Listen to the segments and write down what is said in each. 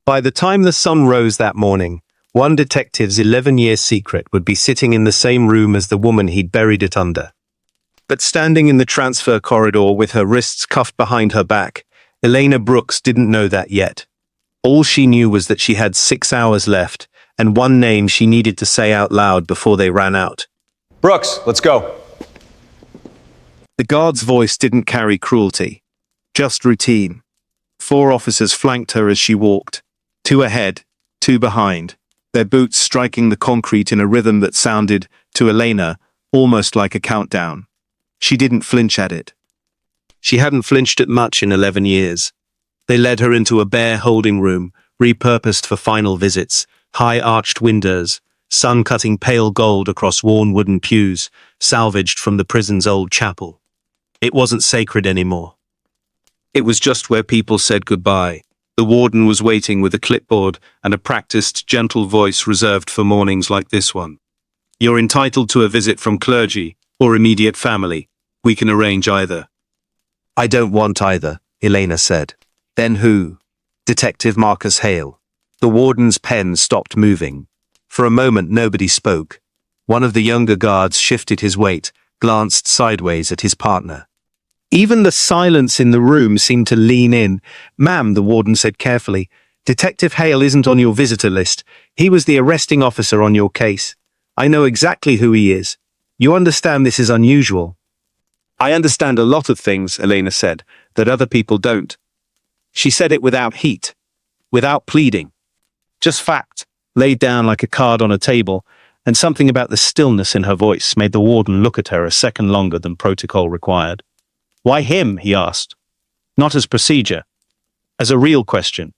By the time the sun rose that morning, one detective's 11-year secret would be sitting in the same room as the woman he'd buried it under. But standing in the transfer corridor with her wrists cuffed behind her back, Elena Brooks didn't know that yet. All she knew was that she had 6 hours left, and one name she needed to say out loud before they ran out. Brooks, let's go. The guard's voice didn't carry cruelty, just routine. 4 officers flanked her as she walked, 2 ahead, 2 behind, their boots striking the concrete in a rhythm that sounded, to Elena, almost like a countdown. She didn't flinch at it. She hadn't flinched at much in 11 years. They led her into a bare holding room, repurposed for final visits, high-arched windows, sun cutting pale gold across worn wooden pews, salvaged from the prison's old chapel. It wasn't sacred anymore. It was just where people said goodbye. The warden was waiting with a clipboard and a practiced, gentle voice reserved for mornings like this one. You're entitled to a visit from clergy or immediate family. We can arrange either. I don't want either, Elena said. Then who? Detective Marcus Hale. The warden's pen stopped moving. For a moment nobody spoke. One of the younger guards shifted his weight, glanced sideways at his partner. Even the silence in the room seemed to lean in. Ma'am, the warden said carefully, Detective Hale isn't on your visitor list. He was the arresting officer on your case. I know exactly who he is. You understand this is unusual. I understand a lot of things, Elena said, that other people don't. She said it without heat, without pleading. Just fact, laid down like a card on a table, and something about the stillness in her voice made the warden look at her a second longer than protocol required. Why him? He asked. Not as procedure, as a real question.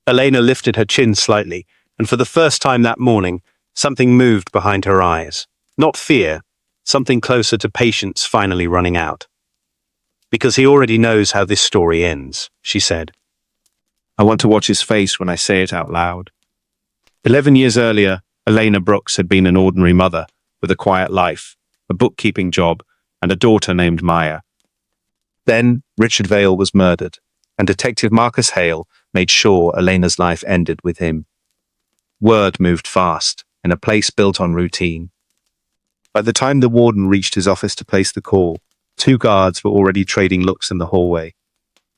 Elena lifted her chin slightly, and for the first time that morning, something moved behind her eyes. Not fear, something closer to patience finally running out. Because he already knows how this story ends, she said. I want to watch his face when I say it out loud. 11 years earlier, Elena Brooks had been an ordinary mother with a quiet life, a bookkeeping job, and a daughter named Maya. Then Richard Vale was murdered, and Detective Marcus Hale made sure Elena's life ended with him. Word moved fast, in a place built on routine. By the time the warden reached his office to place the call, 2 guards were already trading looks in the hallway.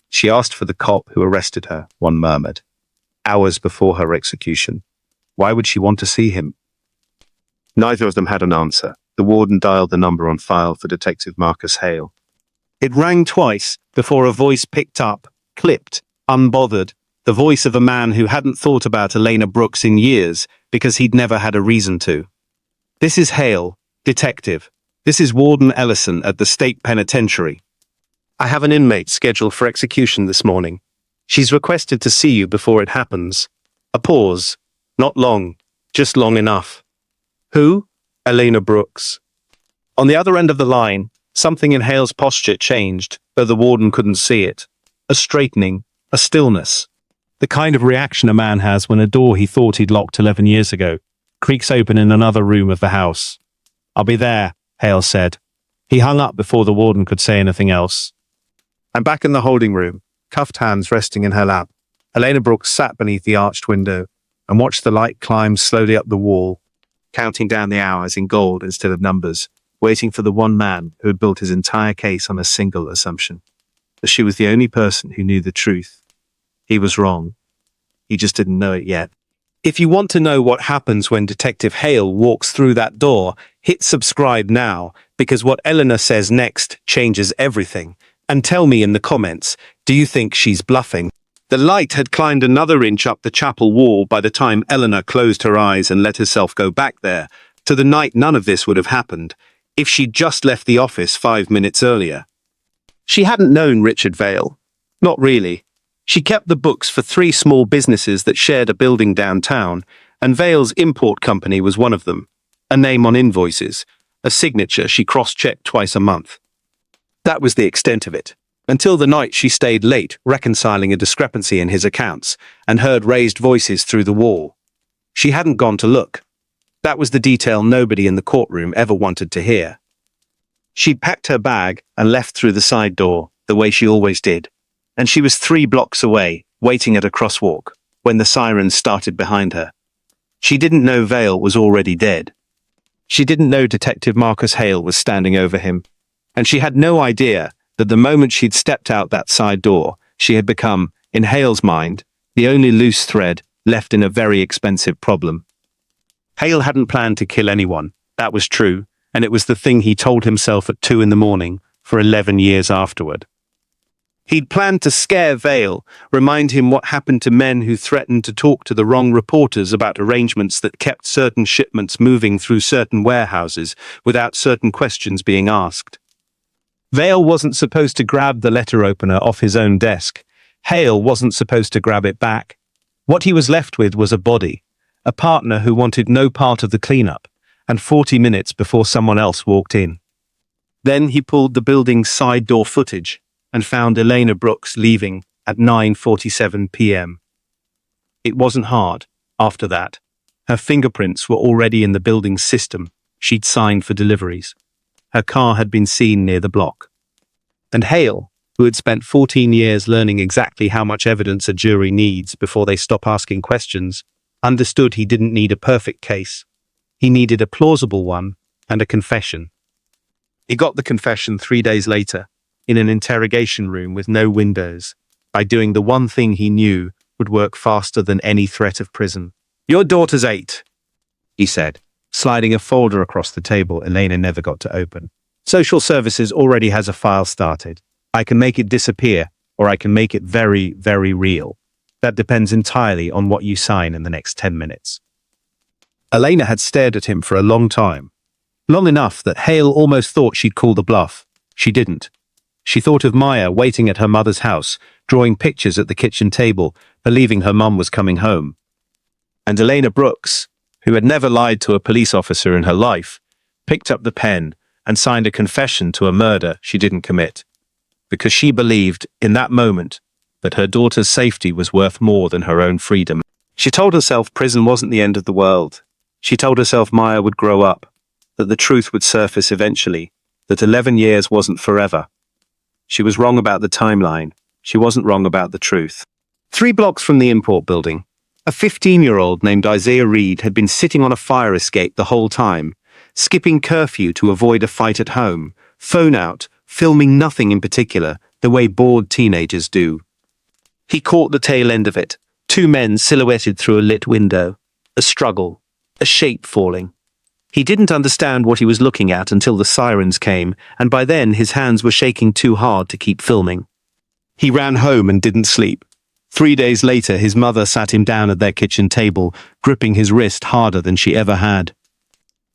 She asked for the cop who arrested her, one murmured. Hours before her execution. Why would she want to see him? Neither of them had an answer. The warden dialed the number on file for Detective Marcus Hale. It rang twice before a voice picked up, clipped, unbothered, the voice of a man who hadn't thought about Elena Brooks in years because he'd never had a reason to. This is Hale, detective. This is Warden Ellison at the state penitentiary. I have an inmate scheduled for execution this morning. She's requested to see you before it happens. A pause. Not long, just long enough. Who? Elena Brooks. On the other end of the line, something in Hale's posture changed, though the warden couldn't see it. A straightening, a stillness. The kind of reaction a man has when a door he thought he'd locked 11 years ago creaks open in another room of the house. I'll be there, Hale said. He hung up before the warden could say anything else. I'm back in the holding room, cuffed hands resting in her lap. Elena Brooks sat beneath the arched window and watched the light climb slowly up the wall, counting down the hours in gold instead of numbers, waiting for the one man who had built his entire case on a single assumption, that she was the only person who knew the truth. He was wrong. He just didn't know it yet. If you want to know what happens when Detective Hale walks through that door, hit subscribe now, because what Eleanor says next changes everything. And tell me in the comments, do you think she's bluffing? The light had climbed another inch up the chapel wall by the time Eleanor closed her eyes and let herself go back there. To the night none of this would have happened, if she'd just left the office 5 minutes earlier. She hadn't known Richard Vale. Not really. She kept the books for 3 small businesses that shared a building downtown, and Vale's import company was one of them. A name on invoices, a signature she cross-checked twice a month. That was the extent of it, until the night she stayed late reconciling a discrepancy in his accounts and heard raised voices through the wall. She hadn't gone to look. That was the detail nobody in the courtroom ever wanted to hear. She'd packed her bag and left through the side door, the way she always did, and she was 3 blocks away, waiting at a crosswalk. when the sirens started behind her. She didn't know Vale was already dead. She didn't know Detective Marcus Hale was standing over him. And she had no idea that the moment she'd stepped out that side door, she had become, in Hale's mind, the only loose thread left in a very expensive problem. Hale hadn't planned to kill anyone, that was true, and it was the thing he told himself at 2 a.m. for 11 years afterward. He'd planned to scare Vale, remind him what happened to men who threatened to talk to the wrong reporters about arrangements that kept certain shipments moving through certain warehouses without certain questions being asked. Vale wasn't supposed to grab the letter opener off his own desk. Hale wasn't supposed to grab it back. What he was left with was a body, a partner who wanted no part of the cleanup, and 40 minutes before someone else walked in. Then he pulled the building's side door footage and found Elena Brooks leaving at 9:47 p.m. It wasn't hard, after that. Her fingerprints were already in the building's system. She'd signed for deliveries. Her car had been seen near the block. And Hale, who had spent 14 years learning exactly how much evidence a jury needs before they stop asking questions, understood he didn't need a perfect case. He needed a plausible one and a confession. He got the confession 3 days later, in an interrogation room with no windows, by doing the one thing he knew would work faster than any threat of prison. "Your daughter's 8, he said, sliding a folder across the table Elena never got to open. "Social services already has a file started. I can make it disappear, or I can make it very, very real. That depends entirely on what you sign in the next 10 minutes. Elena had stared at him for a long time. Long enough that Hale almost thought she'd call the bluff. She didn't. She thought of Maya waiting at her mother's house, drawing pictures at the kitchen table, believing her mum was coming home. And Elena Brooks, who had never lied to a police officer in her life, picked up the pen and signed a confession to a murder she didn't commit, because she believed, in that moment, that her daughter's safety was worth more than her own freedom. She told herself prison wasn't the end of the world. She told herself Maya would grow up, that the truth would surface eventually, that 11 years wasn't forever. She was wrong about the timeline. She wasn't wrong about the truth. 3 blocks from the import building, a 15-year-old named Isaiah Reed had been sitting on a fire escape the whole time, skipping curfew to avoid a fight at home, phone out, filming nothing in particular, the way bored teenagers do. He caught the tail end of it, 2 men silhouetted through a lit window, a struggle, a shape falling. He didn't understand what he was looking at until the sirens came, and by then his hands were shaking too hard to keep filming. He ran home and didn't sleep. 3 days later, his mother sat him down at their kitchen table, gripping his wrist harder than she ever had.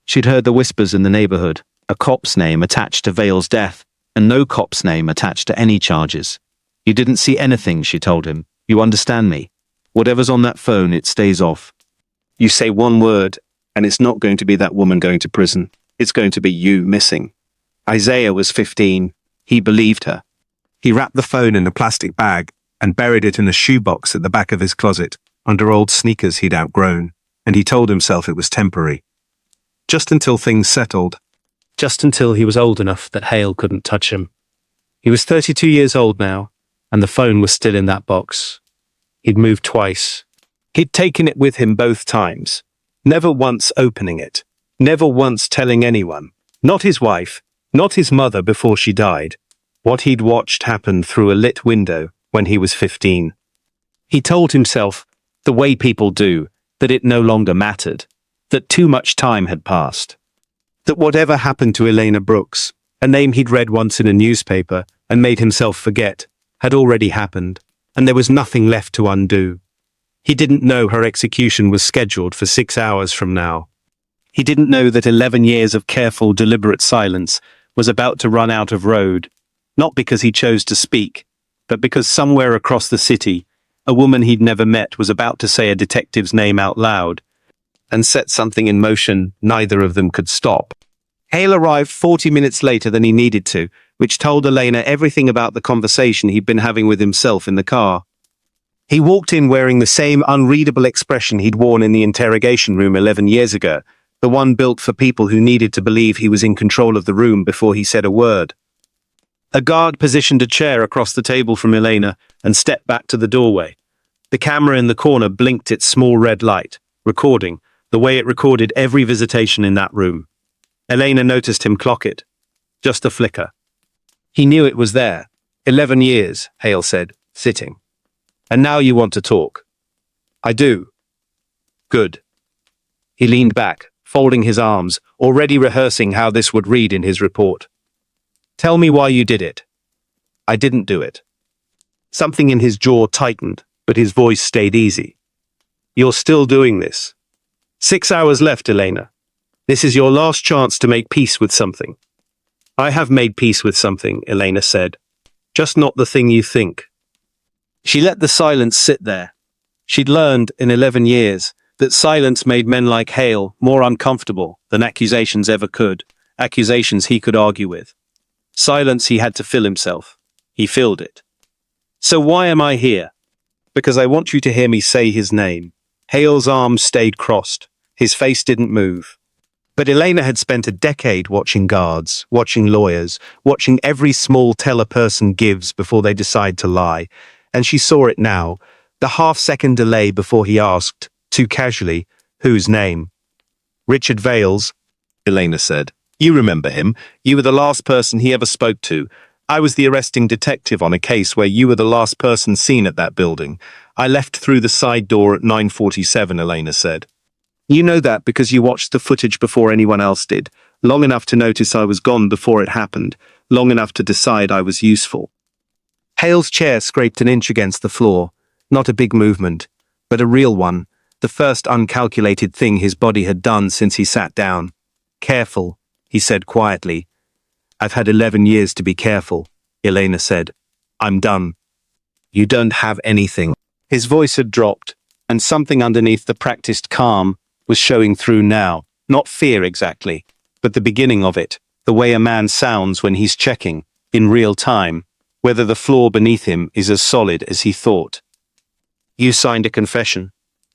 She'd heard the whispers in the neighborhood, a cop's name attached to Vale's death, and no cop's name attached to any charges. "You didn't see anything," she told him. "You understand me? Whatever's on that phone, it stays off. You say one word, and it's not going to be that woman going to prison. It's going to be you missing." Isaiah was 15. He believed her. He wrapped the phone in a plastic bag and buried it in a shoebox at the back of his closet, under old sneakers he'd outgrown, and he told himself it was temporary. Just until things settled. Just until he was old enough that Hale couldn't touch him. He was 32 years old now, and the phone was still in that box. He'd moved twice. He'd taken it with him both times, never once opening it, never once telling anyone, not his wife, not his mother before she died, what he'd watched happen through a lit window when he was 15. He told himself, the way people do, that it no longer mattered, that too much time had passed, that whatever happened to Elena Brooks, a name he'd read once in a newspaper and made himself forget, had already happened, and there was nothing left to undo. He didn't know her execution was scheduled for 6 hours from now. He didn't know that 11 years of careful, deliberate silence was about to run out of road, not because he chose to speak, but because somewhere across the city, a woman he'd never met was about to say a detective's name out loud and set something in motion neither of them could stop. Hale arrived 40 minutes later than he needed to, which told Elena everything about the conversation he'd been having with himself in the car. He walked in wearing the same unreadable expression he'd worn in the interrogation room 11 years ago, the one built for people who needed to believe he was in control of the room before he said a word. A guard positioned a chair across the table from Elena and stepped back to the doorway. The camera in the corner blinked its small red light, recording, the way it recorded every visitation in that room. Elena noticed him clock it. Just a flicker. He knew it was there. 11 years, Hale said, sitting. And now you want to talk. I do. Good. He leaned back, folding his arms, already rehearsing how this would read in his report. Tell me why you did it. I didn't do it. Something in his jaw tightened, but his voice stayed easy. You're still doing this. 6 hours left, Elena. This is your last chance to make peace with something. I have made peace with something, Elena said. Just not the thing you think. She let the silence sit there. She'd learned in 11 years that silence made men like Hale more uncomfortable than accusations ever could, accusations he could argue with. Silence he had to fill himself. He filled it. So why am I here? Because I want you to hear me say his name. Hale's arms stayed crossed. His face didn't move. But Elena had spent a decade watching guards, watching lawyers, watching every small tell a person gives before they decide to lie. And she saw it now, the half-second delay before he asked, too casually, whose name? Richard Vales, Elena said. You remember him. You were the last person he ever spoke to. I was the arresting detective on a case where you were the last person seen at that building. I left through the side door at 9:47, Elena said. You know that because you watched the footage before anyone else did, long enough to notice I was gone before it happened, long enough to decide I was useful. Hale's chair scraped an inch against the floor, not a big movement, but a real one, the first uncalculated thing his body had done since he sat down. Careful, he said quietly. I've had 11 years to be careful, Elena said. I'm done. You don't have anything. His voice had dropped, and something underneath the practiced calm was showing through now, not fear exactly, but the beginning of it, the way a man sounds when he's checking, in real time, whether the floor beneath him is as solid as he thought. You signed a confession.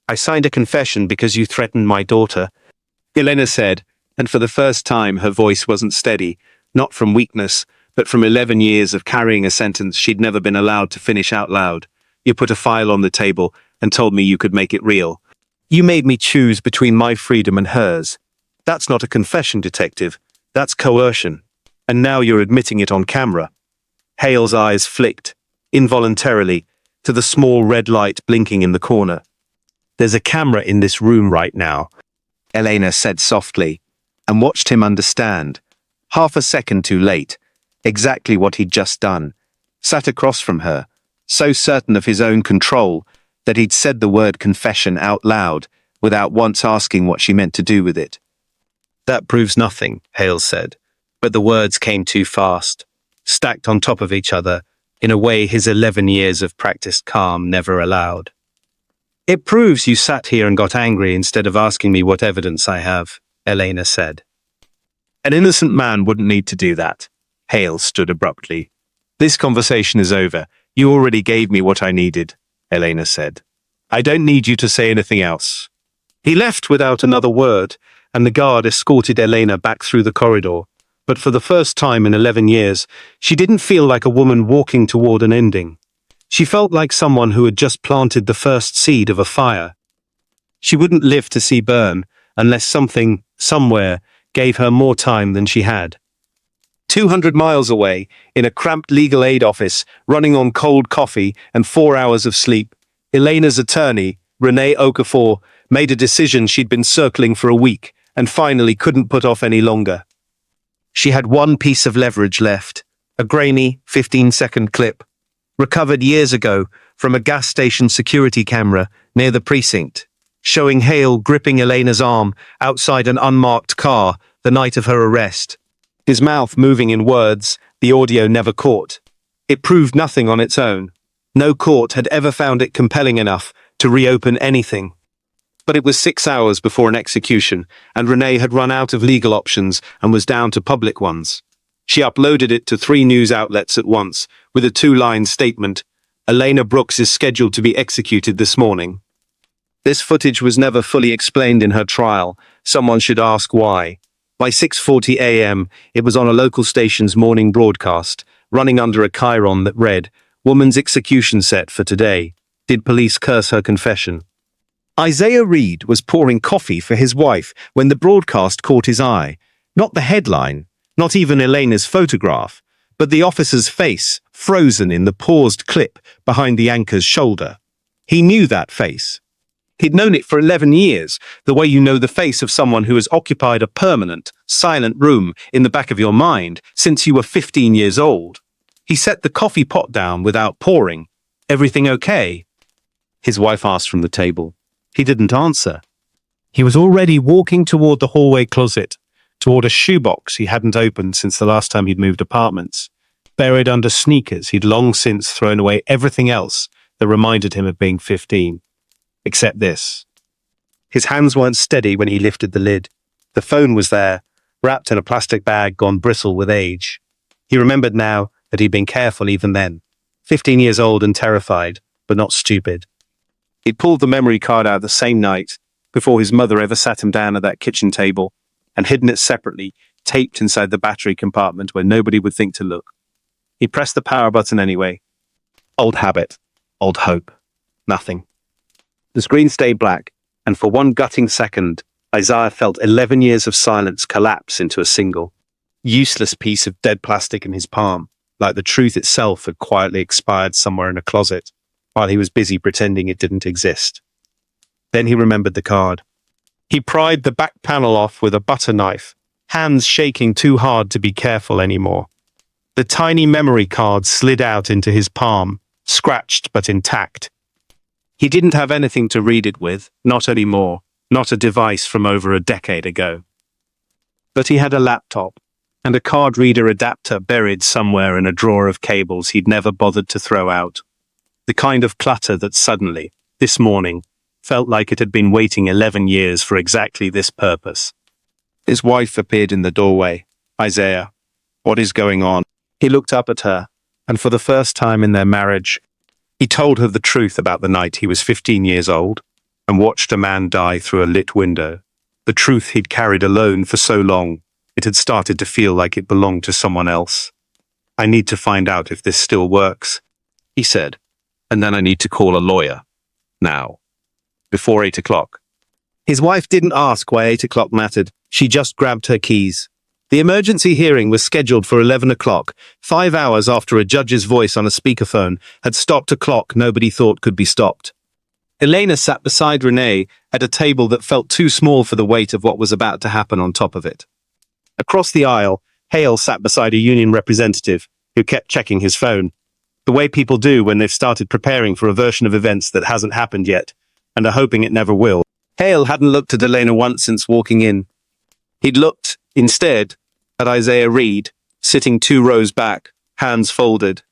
I signed a confession because you threatened my daughter, Elena said, and for the first time her voice wasn't steady, not from weakness, but from 11 years of carrying a sentence she'd never been allowed to finish out loud. You put a file on the table and told me you could make it real. You made me choose between my freedom and hers. That's not a confession, detective. That's coercion. And now you're admitting it on camera. Hale's eyes flicked, involuntarily, to the small red light blinking in the corner. There's a camera in this room right now, Elena said softly, and watched him understand, half a second too late, exactly what he'd just done. Sat across from her, so certain of his own control that he'd said the word confession out loud without once asking what she meant to do with it. That proves nothing, Hale said, but the words came too fast, stacked on top of each other in a way his 11 years of practiced calm never allowed. It proves you sat here and got angry instead of asking me what evidence I have, Elena said. An innocent man wouldn't need to do that. Hale stood abruptly. This conversation is over. You already gave me what I needed, Elena said. I don't need you to say anything else. He left without another word, and the guard escorted Elena back through the corridor. But for the first time in 11 years, she didn't feel like a woman walking toward an ending. She felt like someone who had just planted the first seed of a fire. She wouldn't live to see burn unless something, somewhere, gave her more time than she had. 200 miles away, in a cramped legal aid office, running on cold coffee and 4 hours of sleep, Elena's attorney, Renee Okafor, made a decision she'd been circling for a week and finally couldn't put off any longer. She had one piece of leverage left, a grainy 15-second clip, recovered years ago from a gas station security camera near the precinct, showing Hale gripping Elena's arm outside an unmarked car the night of her arrest. His mouth moving in words the audio never caught. It proved nothing on its own. No court had ever found it compelling enough to reopen anything. But it was 6 hours before an execution, and Renee had run out of legal options and was down to public ones. She uploaded it to 3 news outlets at once, with a 2-line statement, Elena Brooks is scheduled to be executed this morning. This footage was never fully explained in her trial. Someone should ask why. By 6:40 a.m., it was on a local station's morning broadcast, running under a chyron that read, Woman's execution set for today. did police curse her confession? Isaiah Reed was pouring coffee for his wife when the broadcast caught his eye. Not the headline, not even Elena's photograph, but the officer's face, frozen in the paused clip behind the anchor's shoulder. He knew that face. He'd known it for 11 years, the way you know the face of someone who has occupied a permanent, silent room in the back of your mind since you were 15 years old. He set the coffee pot down without pouring. "Everything okay?" his wife asked from the table. He didn't answer. He was already walking toward the hallway closet, toward a shoebox he hadn't opened since the last time he'd moved apartments. Buried under sneakers, he'd long since thrown away everything else that reminded him of being 15. Except this. His hands weren't steady when he lifted the lid. The phone was there, wrapped in a plastic bag gone bristle with age. He remembered now that he'd been careful even then. 15 years old and terrified, but not stupid. He'd pulled the memory card out the same night, before his mother ever sat him down at that kitchen table, and hidden it separately, taped inside the battery compartment where nobody would think to look. He pressed the power button anyway. Old habit, old hope, nothing. The screen stayed black, and for one gutting second, Isaiah felt 11 years of silence collapse into a single, useless piece of dead plastic in his palm, like the truth itself had quietly expired somewhere in a closet, while he was busy pretending it didn't exist. Then he remembered the card. He pried the back panel off with a butter knife, hands shaking too hard to be careful anymore. The tiny memory card slid out into his palm, scratched but intact. He didn't have anything to read it with, not anymore, not a device from over a decade ago. But he had a laptop, and a card reader adapter buried somewhere in a drawer of cables he'd never bothered to throw out. The kind of clutter that suddenly, this morning, felt like it had been waiting 11 years for exactly this purpose. His wife appeared in the doorway. "Isaiah, what is going on?" He looked up at her, and for the first time in their marriage, he told her the truth about the night he was 15 years old and watched a man die through a lit window. The truth he'd carried alone for so long, it had started to feel like it belonged to someone else. "I need to find out if this still works," he said, "and then I need to call a lawyer. Now. Before 8 o'clock. His wife didn't ask why 8 o'clock mattered. She just grabbed her keys. The emergency hearing was scheduled for 11 o'clock, 5 hours after a judge's voice on a speakerphone had stopped a clock nobody thought could be stopped. Elena sat beside Renee at a table that felt too small for the weight of what was about to happen on top of it. Across the aisle, Hale sat beside a union representative who kept checking his phone, the way people do when they've started preparing for a version of events that hasn't happened yet, and are hoping it never will. Hale hadn't looked at Elena once since walking in. He'd looked, instead, at Isaiah Reed, sitting 2 rows back, hands folded.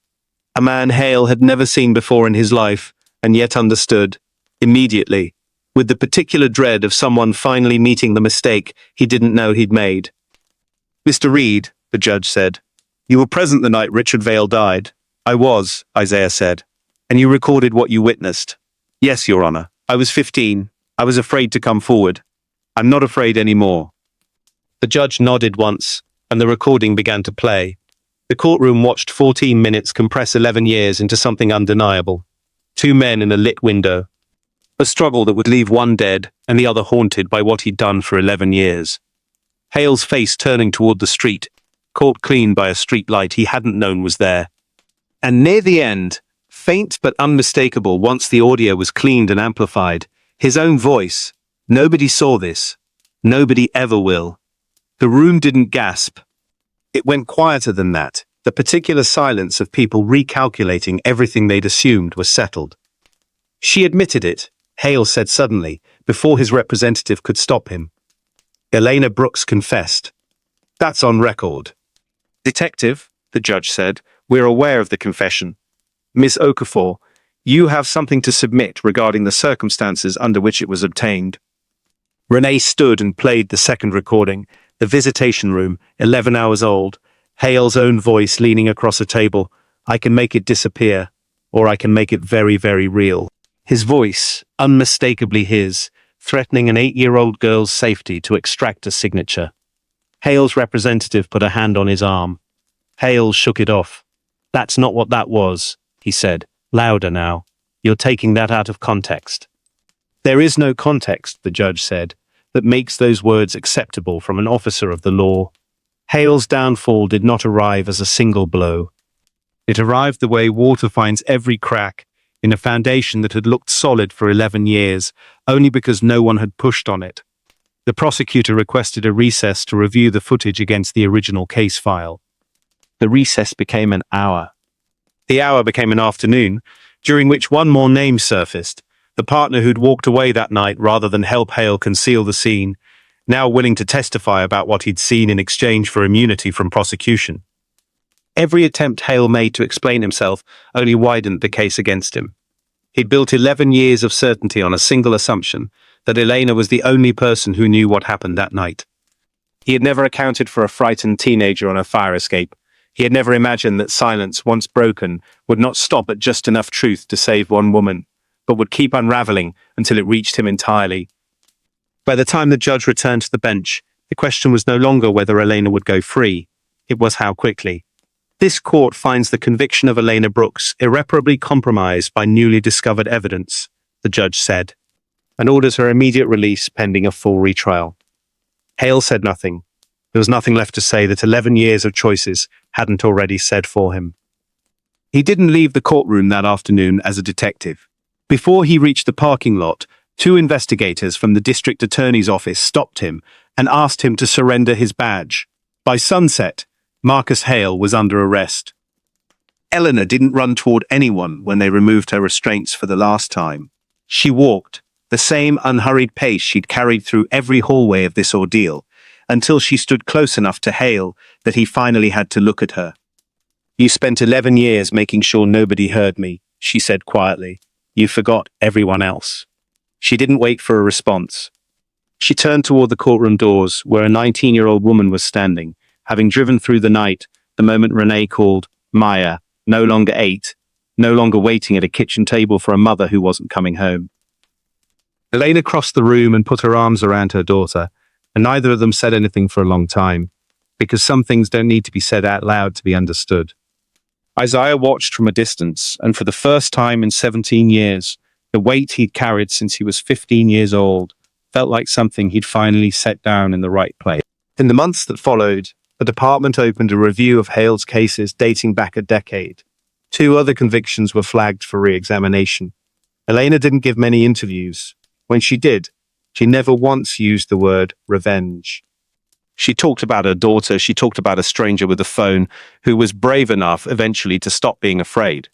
A man Hale had never seen before in his life, and yet understood, immediately, with the particular dread of someone finally meeting the mistake he didn't know he'd made. "Mr. Reed," the judge said, "you were present the night Richard Vale died." "I was," Isaiah said. "And you recorded what you witnessed." "Yes, Your Honor. I was 15. I was afraid to come forward. I'm not afraid anymore." The judge nodded once, and the recording began to play. The courtroom watched 14 minutes compress 11 years into something undeniable. 2 men in a lit window. A struggle that would leave one dead and the other haunted by what he'd done for 11 years. Hale's face turning toward the street, caught clean by a street light he hadn't known was there. And near the end, faint but unmistakable once the audio was cleaned and amplified, his own voice. Nobody saw this. Nobody ever will. The room didn't gasp. It went quieter than that, the particular silence of people recalculating everything they'd assumed was settled. "She admitted it," Hale said suddenly, before his representative could stop him. "Elena Brooks confessed. That's on record." "Detective," the judge said, "we're aware of the confession. Miss Okafor, you have something to submit regarding the circumstances under which it was obtained." Renee stood and played the second recording, the visitation room, 11 hours old, Hale's own voice leaning across a table. "I can make it disappear, or I can make it very, very real." His voice, unmistakably his, threatening an 8-year-old girl's safety to extract a signature. Hale's representative put a hand on his arm. Hale shook it off. "That's not what that was," he said, louder now. You're taking that out of context. There is no context, the judge said, that makes those words acceptable from an officer of the law. Hale's downfall did not arrive as a single blow. It arrived the way water finds every crack in a foundation that had looked solid for 11 years, only because no one had pushed on it. The prosecutor requested a recess to review the footage against the original case file. The recess became an hour. The hour became an afternoon, during which one more name surfaced, the partner who'd walked away that night rather than help Hale conceal the scene, now willing to testify about what he'd seen in exchange for immunity from prosecution. Every attempt Hale made to explain himself only widened the case against him. He'd built 11 years of certainty on a single assumption, that Elena was the only person who knew what happened that night. He had never accounted for a frightened teenager on a fire escape. He had never imagined that silence, once broken, would not stop at just enough truth to save one woman, but would keep unraveling until it reached him entirely. By the time the judge returned to the bench, the question was no longer whether Elena would go free. It was how quickly. This court finds the conviction of Elena Brooks irreparably compromised by newly discovered evidence, the judge said, and orders her immediate release pending a full retrial. Hale said nothing. There was nothing left to say that 11 years of choices hadn't already said for him. He didn't leave the courtroom that afternoon as a detective. Before he reached the parking lot, 2 investigators from the district attorney's office stopped him and asked him to surrender his badge. By sunset, Marcus Hale was under arrest. Eleanor didn't run toward anyone when they removed her restraints for the last time. She walked, the same unhurried pace she'd carried through every hallway of this ordeal, until she stood close enough to Hale that he finally had to look at her. "You spent 11 years making sure nobody heard me," she said quietly. "You forgot everyone else." She didn't wait for a response. She turned toward the courtroom doors, where a 19-year-old woman was standing, having driven through the night the moment Renee called Maya, no longer 8, no longer waiting at a kitchen table for a mother who wasn't coming home. Elena crossed the room and put her arms around her daughter, and neither of them said anything for a long time, because some things don't need to be said out loud to be understood. Isaiah watched from a distance, and for the first time in 17 years, the weight he'd carried since he was 15 years old felt like something he'd finally set down in the right place. In the months that followed, the department opened a review of Hale's cases dating back a decade. 2 other convictions were flagged for re-examination. Elena didn't give many interviews. When she did, she never once used the word revenge. She talked about her daughter, she talked about a stranger with a phone who was brave enough eventually to stop being afraid.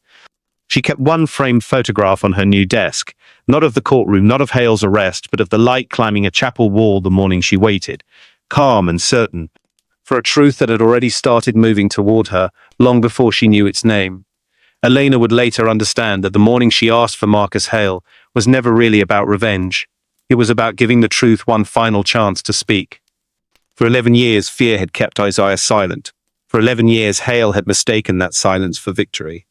She kept one framed photograph on her new desk, not of the courtroom, not of Hale's arrest, but of the light climbing a chapel wall the morning she waited, calm and certain, for a truth that had already started moving toward her long before she knew its name. Elena would later understand that the morning she asked for Marcus Hale was never really about revenge. It was about giving the truth one final chance to speak. For 11 years, fear had kept Isaiah silent. For 11 years, Hale had mistaken that silence for victory.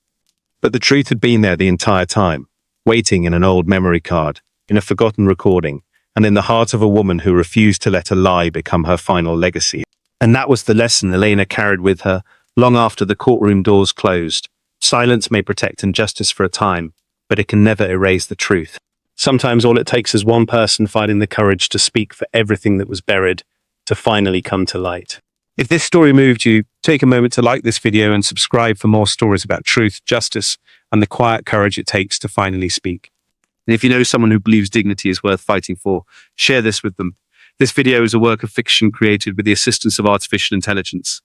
But the truth had been there the entire time, waiting in an old memory card, in a forgotten recording, and in the heart of a woman who refused to let a lie become her final legacy. And that was the lesson Elena carried with her long after the courtroom doors closed. Silence may protect injustice for a time, but it can never erase the truth. Sometimes all it takes is one person finding the courage to speak for everything that was buried, to finally come to light. If this story moved you, take a moment to like this video and subscribe for more stories about truth, justice, and the quiet courage it takes to finally speak. And if you know someone who believes dignity is worth fighting for, share this with them. This video is a work of fiction created with the assistance of artificial intelligence.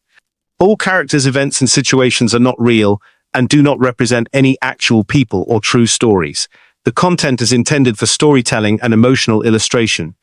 All characters, events, and situations are not real and do not represent any actual people or true stories. The content is intended for storytelling and emotional illustration.